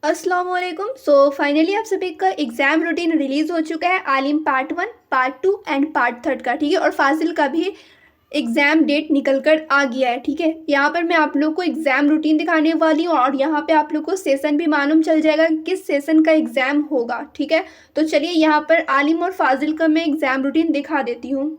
अस्सलाम वालेकुम। फाइनली आप सभी का एग्ज़ाम रूटीन रिलीज़ हो चुका है। आलिम पार्ट 1, पार्ट 2 एंड पार्ट 3 का, ठीक है। और फाजिल का भी एग्ज़ाम डेट निकल कर आ गया है, ठीक है। यहाँ पर मैं आप लोग को एग्ज़ाम रूटीन दिखाने वाली हूँ और यहाँ पे आप लोग को सेशन भी मालूम चल जाएगा कि किस सेशन का एग्ज़ाम होगा, ठीक है। तो चलिए यहाँ पर आलिम और फाजिल का मैं एग्ज़ाम रूटीन दिखा देती हूँ।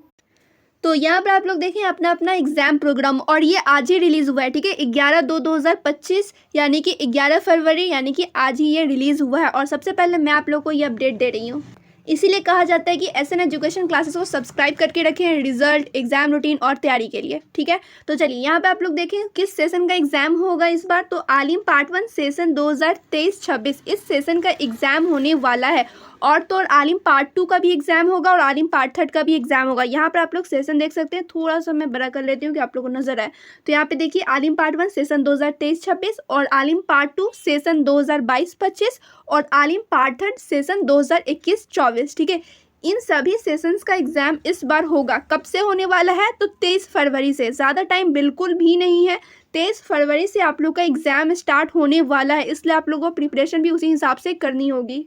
तो यहाँ पर आप लोग देखें अपना अपना एग्जाम प्रोग्राम, और ये आज ही रिलीज़ हुआ है, ठीक है। 11/2/2025 यानी कि 11 फरवरी, यानी कि आज ही ये रिलीज़ हुआ है। और सबसे पहले मैं आप लोग को ये अपडेट दे रही हूँ, इसीलिए कहा जाता है कि एसएन एजुकेशन क्लासेस को सब्सक्राइब करके रखें रिजल्ट, एग्जाम रूटीन और तैयारी के लिए, ठीक है। तो चलिए यहाँ पे आप लोग देखें किस सेशन का एग्जाम होगा इस बार। तो आलिम पार्ट 1 सेशन 2023-26 इस सेशन का एग्जाम होने वाला है। और तो और आलिम पार्ट 2 का भी एग्जाम होगा और आलिम पार्ट 3 का भी एग्जाम होगा। यहाँ पर आप लोग सेशन देख सकते हैं, थोड़ा सा मैं बड़ा कर लेती हूँ कि आप लोगों को नजर आए। तो यहाँ पे देखिए आलिम पार्ट 1 सेशन 2023-26 और आलिम पार्ट 2 सेशन 2022-25 और आलिम पार्ट 3 सेशन 2021-24, ठीक है। इन सभी सेशंस का एग्जाम इस बार होगा। कब से होने वाला है? तो 23 फरवरी से। ज़्यादा टाइम बिल्कुल भी नहीं है। 23 फरवरी से आप लोग का एग्जाम स्टार्ट होने वाला है, इसलिए आप लोगों को प्रिपरेशन भी उसी हिसाब से करनी होगी।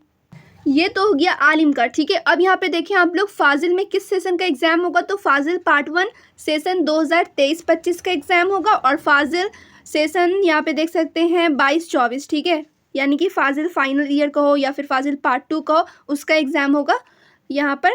ये तो हो गया आलिम का, ठीक है। अब यहाँ पे देखें आप लोग फाजिल में किस सेशन का एग्जाम होगा। तो फाजिल पार्ट 1 सेशन 2023-25 का एग्जाम होगा और फाजिल सेशन यहाँ पे देख सकते हैं 22-24, ठीक है। यानी कि फाजिल फाइनल ईयर का हो या फिर फाजिल पार्ट 2 का हो, उसका एग्जाम होगा यहाँ पर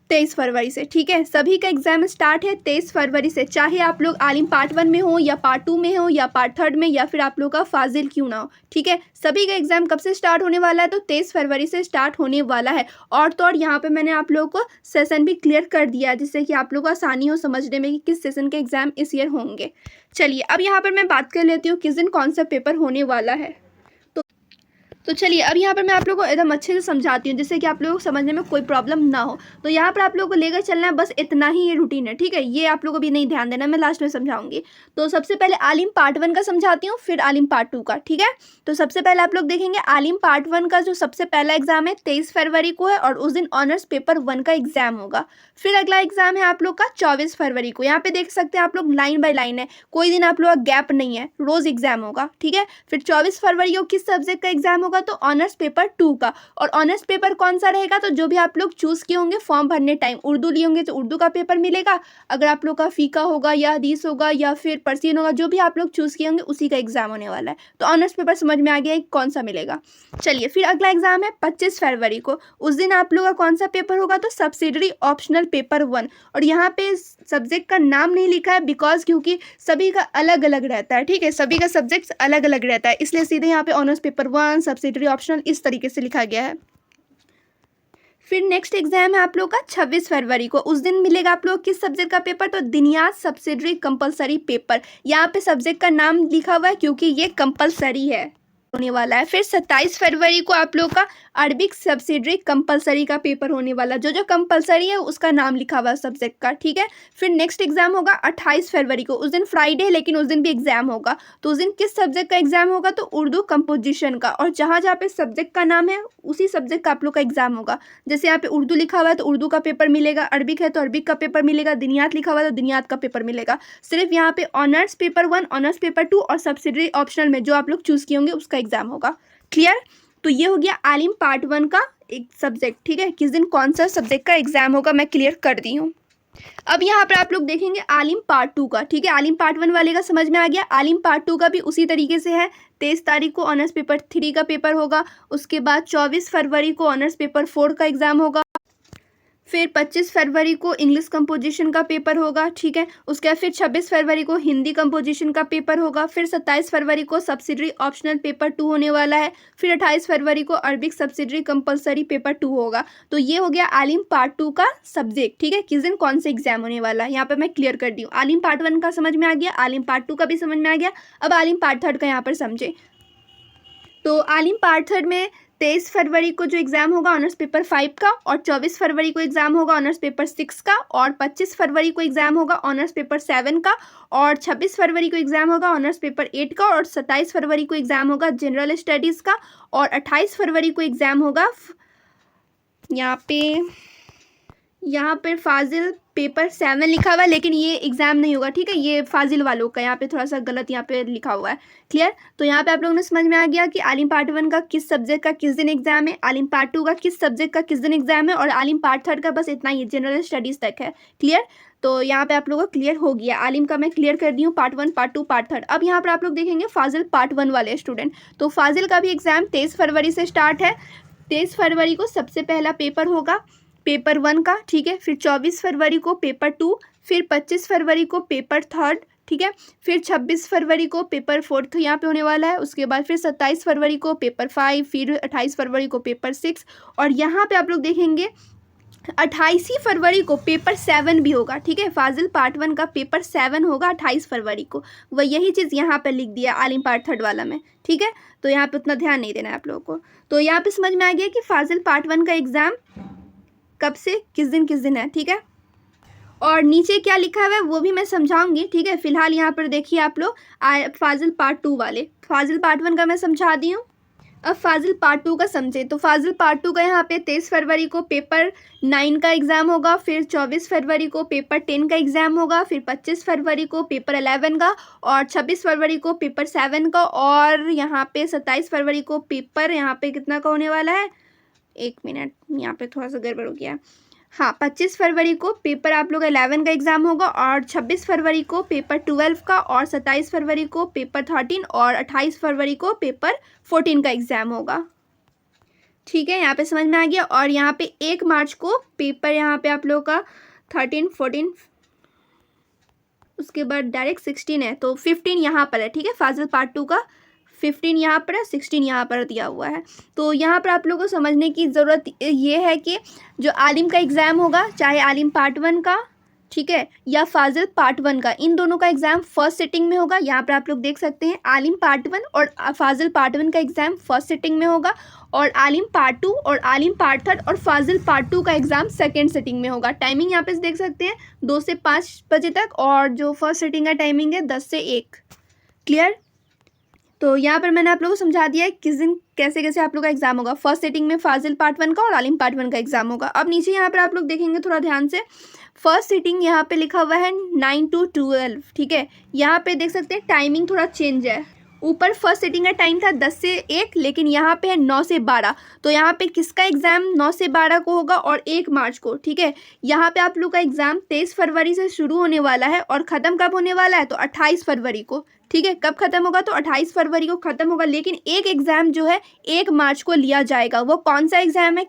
23 फरवरी से, ठीक है। सभी का एग्जाम स्टार्ट है 23 फरवरी से, चाहे आप लोग आलिम पार्ट 1 में हो या पार्ट 2 में हो या पार्ट 3 में या फिर आप लोग का फाजिल क्यों ना हो, ठीक है। सभी का एग्जाम कब से स्टार्ट होने वाला है? तो 23 फरवरी से स्टार्ट होने वाला है। और तो और यहाँ पे मैंने आप लोगों को सेशन भी क्लियर कर दिया है, जिससे कि आप लोग को आसानी हो समझने में कि किस सेशन के एग्जाम इस ईयर होंगे। चलिए अब यहाँ पर मैं बात कर लेती हूँ किस दिन कौन सा पेपर होने वाला है। तो चलिए अब यहाँ पर मैं आप लोगों को एकदम अच्छे से समझाती हूँ, जिससे कि आप लोगों को समझने में कोई प्रॉब्लम ना हो। तो यहाँ पर आप लोगों को लेकर चलना है, बस इतना ही ये रूटीन है, ठीक है। ये आप लोगों को भी नहीं ध्यान देना, मैं लास्ट में समझाऊंगी। तो सबसे पहले आलिम पार्ट 1 का समझाती हूँ, फिर आलिम पार्ट 2 का, ठीक है। तो सबसे पहले आप लोग देखेंगे आलिम पार्ट 1 का जो सबसे पहला एग्जाम है 23 फरवरी को है और उस दिन ऑनर्स पेपर 1 का एग्जाम होगा। फिर अगला एग्जाम है आप लोग का 24 फरवरी को। यहाँ पे देख सकते हैं आप लोग लाइन बाय लाइन है, कोई दिन आप लोग का गैप नहीं है, रोज एग्जाम होगा, ठीक है। फिर 24 फरवरी को किस सब्जेक्ट का एग्जाम होगा? तो ऑनर्स पेपर 2 का। और ऑनर्स पेपर कौन सा रहेगा? तो जो भी आप लोग चूज किए होंगे फॉर्म भरने टाइम, उर्दू लिए होंगे तो उर्दू का पेपर मिलेगा। अगर आप लोग का फीका होगा या हदीस होगा या फिर पर्सियन होगा, जो भी आप लोग चूज किए होंगे उसी का एग्जाम होने वाला है। तो ऑनर्स पेपर समझ में आ गया है कौन सा मिलेगा। चलिए फिर अगला एग्जाम है 25 फरवरी को। उस दिन आप लोग का कौन सा पेपर होगा? तो सब्सिडरी ऑप्शनल पेपर 1। और यहाँ पे सब्जेक्ट का नाम नहीं लिखा है बिकॉज क्योंकि सभी का अलग अलग रहता है, ठीक है। सभी का सब्जेक्ट अलग अलग रहता है, इसलिए सीधे यहाँ पे ऑनर्स पेपर 1 सब्सिडरी ऑप्शनल इस तरीके से लिखा गया है। फिर नेक्स्ट एग्जाम है आप लोग का 26 फरवरी को। उस दिन मिलेगा आप लोग किस सब्जेक्ट का पेपर? तो दिनियात सब्सिडरी कंपलसरी पेपर। यहाँ पे सब्जेक्ट का नाम लिखा हुआ है क्योंकि ये कंपलसरी है, होने वाला है। फिर 27 फरवरी को आप लोग का अरबिक सब्सिडरी कंपलसरी का पेपर होने वाला है। जो जो कंपलसरी है उसका नाम लिखा हुआ है सब्जेक्ट का, ठीक है। फिर नेक्स्ट एग्जाम होगा 28 फरवरी को। उस दिन फ्राइडे है लेकिन उस दिन भी एग्जाम होगा। तो उस दिन किस सब्जेक्ट का एग्जाम होगा? तो उर्दू कंपोजिशन का। और जहाँ जहाँ पे सब्जेक्ट का नाम है उसी सब्जेक्ट का आप लोग का एग्जाम होगा। जैसे यहाँ पे उर्दू लिखा हुआ है तो उर्दू का पेपर मिलेगा, अरबिक है तो अरबिक का पेपर मिलेगा, दिनियात लिखा हुआ है तो दिनियात का पेपर मिलेगा। सिर्फ यहाँ पे ऑनर्स पेपर 1, ऑनर्स पेपर 2 और सब्सिडरी ऑप्शनल में जो आप लोग चूज किए होंगे उसका एग्जाम होगा। क्लियर? तो ये हो गया आलिम पार्ट 1 का एक सब्जेक्ट, ठीक है। किस दिन कौन सा सब्जेक्ट का एग्जाम होगा मैं क्लियर कर दी हूँ। अब यहाँ पर आप लोग देखेंगे आलिम पार्ट 2 का, ठीक है। आलिम पार्ट 1 वाले का समझ में आ गया। आलिम पार्ट 2 का भी उसी तरीके से है। 23 तारीख को ऑनर्स पेपर 3 का पेपर होगा। उसके बाद 24 फरवरी को ऑनर्स पेपर 4 का एग्जाम होगा। फिर 25 फरवरी को इंग्लिश कंपोजिशन का पेपर होगा, ठीक है। उसके बाद फिर 26 फरवरी को हिंदी कंपोजिशन का पेपर होगा। फिर 27 फरवरी को सब्सिडरी ऑप्शनल पेपर 2 होने वाला है। फिर 28 फरवरी को अरबिक सब्सिडरी कंपलसरी पेपर 2 होगा। तो ये हो गया आलिम पार्ट 2 का सब्जेक्ट, ठीक है। किस दिन कौन सा एग्जाम होने वाला है यहाँ पे मैं क्लियर कर दी हूँ। आलिम पार्ट 1 का समझ में आ गया, आलिम पार्ट 2 का भी समझ में आ गया। अब आलिम पार्ट 3 का यहाँ पर समझे। तो आलिम पार्ट 3 में 23 फरवरी को जो एग्जाम होगा ऑनर्स पेपर 5 का, और 24 फरवरी को एग्जाम होगा ऑनर्स पेपर 6 का, और 25 फरवरी को एग्जाम होगा ऑनर्स पेपर 7 का, और 26 फरवरी को एग्जाम होगा ऑनर्स पेपर 8 का, और 27 फरवरी को एग्जाम होगा जनरल स्टडीज़ का, और 28 फरवरी को एग्जाम होगा यहाँ पे फाजिल पेपर 7 लिखा हुआ है, लेकिन ये एग्जाम नहीं होगा, ठीक है, ये फाजिल वालों का यहाँ पे थोड़ा सा गलत यहाँ पे लिखा हुआ है। क्लियर। तो यहाँ पे आप लोगों ने समझ में आ गया कि आलिम पार्ट 1 का किस सब्जेक्ट का किस दिन एग्जाम है, आलिम पार्ट 2 का किस सब्जेक्ट का किस दिन एग्जाम है, और आलिम पार्ट 3 का बस इतना ही जनरल स्टडीज तक है। क्लियर। तो यहाँ पे आप लोगों को क्लियर हो गया। आलिम का मैं क्लियर कर दी हूँ, पार्ट 1, पार्ट 2, पार्ट 3। अब यहाँ पर आप लोग देखेंगे फाजिल पार्ट 1 वाले स्टूडेंट। तो फाजिल का भी एग्जाम 23 फरवरी से स्टार्ट है। 23 फरवरी को सबसे पहला पेपर होगा पेपर 1 का, ठीक है। फिर 24 फरवरी को पेपर 2, फिर 25 फरवरी को पेपर 3, ठीक है। फिर 26 फरवरी को पेपर 4 यहाँ पे होने वाला है। उसके बाद फिर 27 फरवरी को पेपर 5, फिर 28 फरवरी को पेपर 6, और यहाँ पे आप लोग देखेंगे 28 फरवरी को पेपर 7 भी होगा, ठीक है। फाजिल पार्ट 1 का पेपर 7 होगा 28 फरवरी को। वह यही चीज़ यहाँ पर लिख दिया आलिम पार्ट 3 वाला में, ठीक है। तो यहाँ पे उतना ध्यान नहीं देना है आप लोगों को। तो यहाँ पे समझ में आ गया कि फाजिल पार्ट 1 का एग्ज़ाम कब से किस दिन है, ठीक है। और नीचे क्या लिखा हुआ है वो भी मैं समझाऊंगी, ठीक है। फिलहाल यहाँ पर देखिए आप लोग फाजिल पार्ट 2 वाले। फाजिल पार्ट 1 का मैं समझा दी हूँ, अब फाजिल पार्ट 2 का समझे। तो फाजिल पार्ट 2 का यहाँ पे 23 फरवरी को पेपर 9 का एग्ज़ाम होगा, फिर 24 फरवरी को पेपर 10 का एग्ज़ाम होगा, फिर 25 फरवरी को पेपर 11 का, और 26 फरवरी को पेपर 7 का, और यहाँ पे 27 फरवरी को पेपर यहाँ पे कितना का होने वाला है, 1 मिनट, यहाँ पे थोड़ा सा गड़बड़ हो गया। हाँ, 25 फरवरी को पेपर आप लोग 11 का एग्ज़ाम होगा, और 26 फरवरी को पेपर 12 का, और 27 फरवरी को पेपर 13, और 28 फरवरी को पेपर 14 का एग्ज़ाम होगा, ठीक है। यहाँ पे समझ में आ गया। और यहाँ पे 1 मार्च को पेपर यहाँ पे आप लोग का 13, 14, उसके बाद डायरेक्ट 16 है, तो 15 यहाँ पर है, ठीक है। फाजिल पार्ट 2 का 15 यहाँ पर है, 16 यहाँ पर दिया हुआ है। तो यहाँ पर आप लोगों को समझने की ज़रूरत ये है कि जो आलिम का एग्ज़ाम होगा, चाहे आलिम पार्ट 1 का, ठीक है, या फाजिल पार्ट 1 का, इन दोनों का एग्ज़ाम फर्स्ट सिटिंग में होगा। यहाँ पर आप लोग देख सकते हैं आलिम पार्ट 1 और फाजिल पार्ट 1 का एग्ज़ाम फर्स्ट सिटिंग में होगा, और आलिम पार्ट 2 और आलिम पार्ट 3 और फाजिल पार्ट 2 का एग्ज़ाम सेकेंड सिटिंग में होगा। टाइमिंग यहाँ पे देख सकते हैं 2 से 5 बजे तक, और जो फर्स्ट सिटिंग का टाइमिंग है 10 से 1। क्लियर। तो यहाँ पर मैंने आप लोगों को समझा दिया है किस दिन कैसे कैसे आप लोग का एग्जाम होगा। फर्स्ट सेटिंग में फाजिल पार्ट 1 का और आलिम पार्ट 1 का एग्जाम होगा। अब नीचे यहाँ पर आप लोग देखेंगे थोड़ा ध्यान से, फर्स्ट सीटिंग यहाँ पे लिखा हुआ है 9 to 12, ठीक है। यहाँ पे देख सकते हैं टाइमिंग थोड़ा चेंज है। ऊपर फर्स्ट सीटिंग का टाइम था 10 से 1, लेकिन यहाँ पे है 9 से 12। तो यहाँ पे किसका एग्ज़ाम 9 से 12 को होगा और 1 मार्च को, ठीक है। यहाँ पे आप लोग का एग्ज़ाम 23 फरवरी से शुरू होने वाला है और ख़त्म कब होने वाला है, तो 28 फरवरी को, ठीक है। कब खत्म होगा, तो 28 फरवरी को ख़त्म होगा। लेकिन एक एग्ज़ाम जो है 1 मार्च को लिया जाएगा। वो कौन सा एग्ज़ाम है,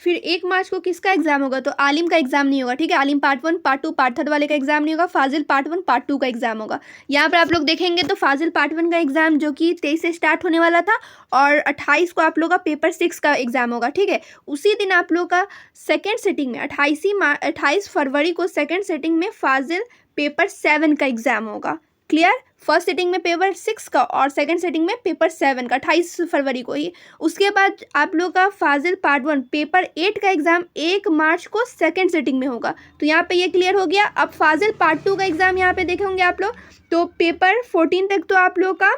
फिर 1 मार्च को किसका एग्जाम होगा, तो आलिम का एग्जाम नहीं होगा, ठीक है। आलिम पार्ट 1, पार्ट 2, पार्ट 3 वाले का एग्जाम नहीं होगा, फाजिल पार्ट 1, पार्ट 2 का एग्जाम होगा। यहाँ पर आप लोग देखेंगे तो फाजिल पार्ट 1 का एग्जाम जो कि 23 से स्टार्ट होने वाला था, और 28 को आप लोग का पेपर 6 का एग्जाम होगा, ठीक है। उसी दिन आप लोग का सेकेंड सिटिंग में 28 फरवरी को सेकेंड सिटिंग में फाजिल पेपर 7 का एग्जाम होगा। क्लियर। फर्स्ट सिटिंग में पेपर 6 का और सेकंड सिटिंग में पेपर 7 का 28 फरवरी को ही। उसके बाद आप लोग का फाजिल पार्ट 1 पेपर 8 का एग्ज़ाम 1 मार्च को सेकंड सिटिंग में होगा। तो यहाँ पे ये क्लियर हो गया। अब फाजिल पार्ट 2 का एग्ज़ाम यहाँ पे देखेंगे आप लोग, तो पेपर 14 तक तो आप लोग का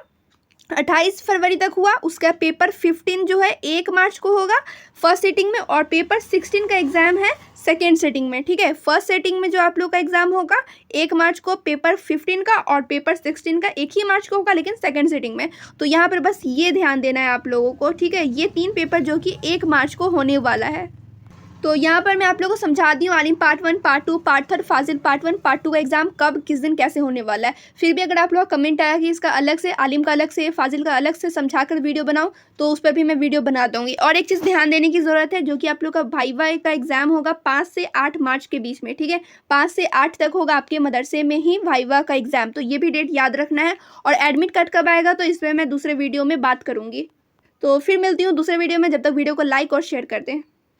28 फरवरी तक हुआ। उसका पेपर 15 जो है 1 मार्च को होगा फर्स्ट सिटिंग में, और पेपर 16 का एग्ज़ाम है सेकेंड सिटिंग में, ठीक है। फर्स्ट सिटिंग में जो आप लोग का एग्ज़ाम होगा 1 मार्च को, पेपर 15 का और पेपर 16 का 1 ही मार्च को होगा, लेकिन सेकेंड सिटिंग में। तो यहाँ पर बस ये ध्यान देना है आप लोगों को, ठीक है। ये 3 पेपर जो कि 1 मार्च को होने वाला है। तो यहाँ पर मैं आप लोगों को समझा दी हूँ आलिम पार्ट 1, पार्ट 2, पार्ट 3, फाजिल पार्ट 1, पार्ट 2 का एग्जाम कब किस दिन कैसे होने वाला है। फिर भी अगर आप लोग कमेंट आया कि इसका अलग से, आलिम का अलग से, फाजिल का अलग से समझा कर वीडियो बनाऊँ, तो उस पर भी मैं वीडियो बना दूँगी। और एक चीज़ ध्यान देने की ज़रूरत है, जो कि आप लोग का वाइवा का एग्ज़ाम होगा 5 से 8 मार्च के बीच में, ठीक है। 5 से 8 तक होगा आपके मदरसे में ही वाइवा का एग्ज़ाम, तो ये भी डेट याद रखना है। और एडमिट कार्ड कब आएगा, तो इस पर मैं दूसरे वीडियो में बात करूँगी। तो फिर मिलती हूँ दूसरे वीडियो में, जब तक वीडियो को लाइक और शेयर कर दें।